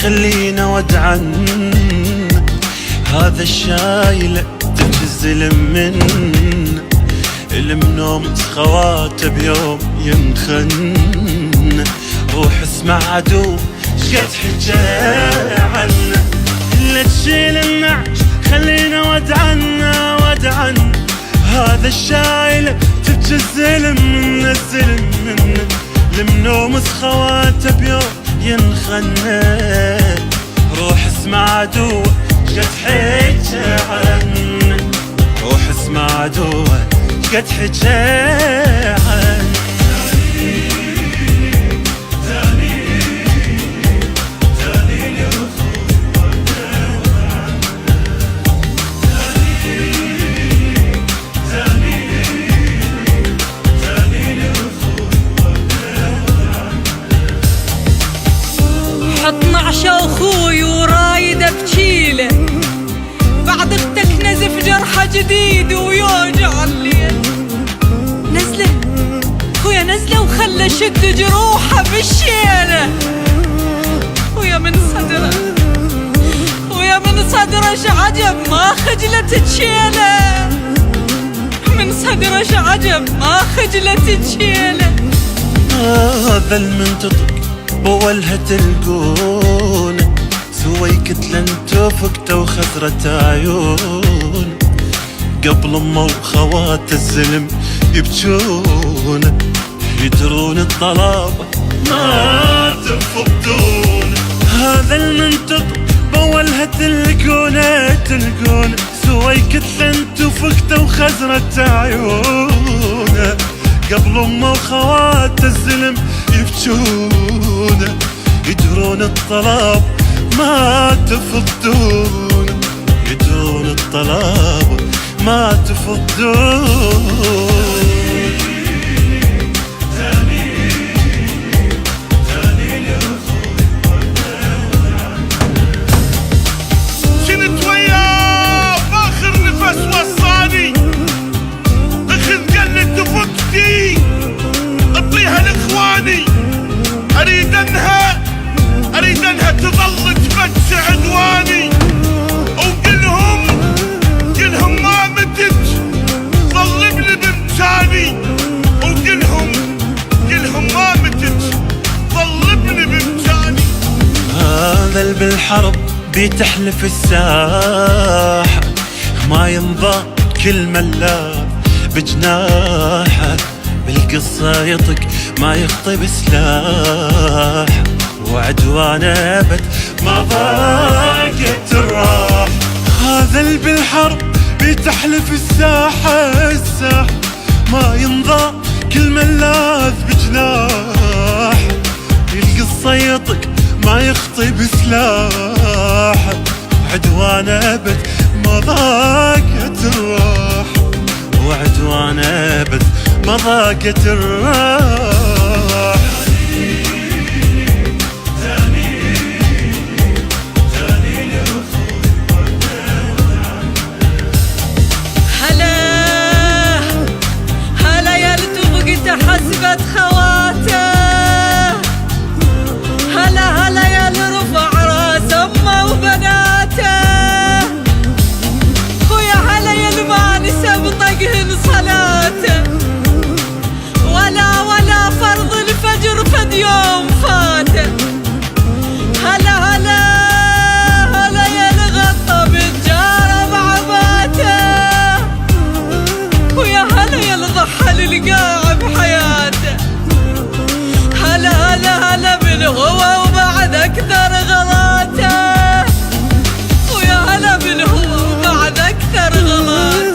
خلينا ودعا هذا الشايل تنزل من المنوم خواته بيوم ينخن. روح اسمع عدو شقد حكى عنه، لا تشيل النعش خلينا ودعا هذا الشايل تبكي الزلم من المنوم خواته بيوم ينخن. روح اسمع عدو شقد حكى عنه، روح اسمع عدو شقد حكى عنه. حط نعشة اخوي ورايده بجيله، بعد اختك نزف جرحه جديد ويوجع الليل. نزله خويا نزله وخله شد جروحه بالشيله، ويا من صدره شعجب ما خجلت تشيله، من صدره شعجب ما خجلت تشيله. هذا المنتطق بولها تلقون سوي كتلة تفكته وخسرة عيون. قبل امه وخوات الزلم يبجون، يدرون الطلابة ما تفقدون. هذا المنطق بولها تلقون سوي كتلة تفكته وخسرة عيون. قبل امه وخوات الزلم يبجون، يدرون الطلب ما تفقدون، يدرون الطلب ما تفقدون. كنت وياه باخر نفس وصاني، اخذ قلت تفكتي اعطيها لاخواني. اريد انها تظل تفتش عدواني، وقلهم ما متت ظل بامكاني، وقلهم ما متت ظل بامكاني. هذا بالحرب بتحلف الساحة، ما ينضى كل ملاذ بجناحه. بالقصة يطق ما يخطي بسلاح، وعدوان ابد ما ضاقت الراح. هذا بالحرب بتحلف الساحة، ما ينضى كل ملاذ بجناح. القصة يطق ما يخطي بسلاح، عدوان ابد ما ضاقت الراح، وعدوان ابد ما ضاقت الراح. هلا يا لتبقت حسبت خواته، هلا يا لرفع راس امه وبناته. خويا هلا يا المانسه بطقهن صلاته، ولا فرض الفجر فد يوم فاته. هلا يا الغطى بالجاره بعباته، ويا هلا يا الضحى للقاع بحياته. هلا بالهوى وبعد اكثر غلاته، ويا هلا بالهوى وبعد اكثر غلاته.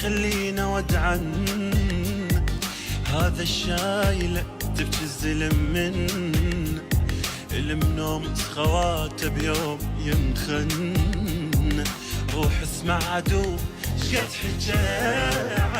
خلينا ودعا هذا الشايلة تبكي الزلم من المنوم خواته بيوم ينخن. روح اسمع عدو شقد حجة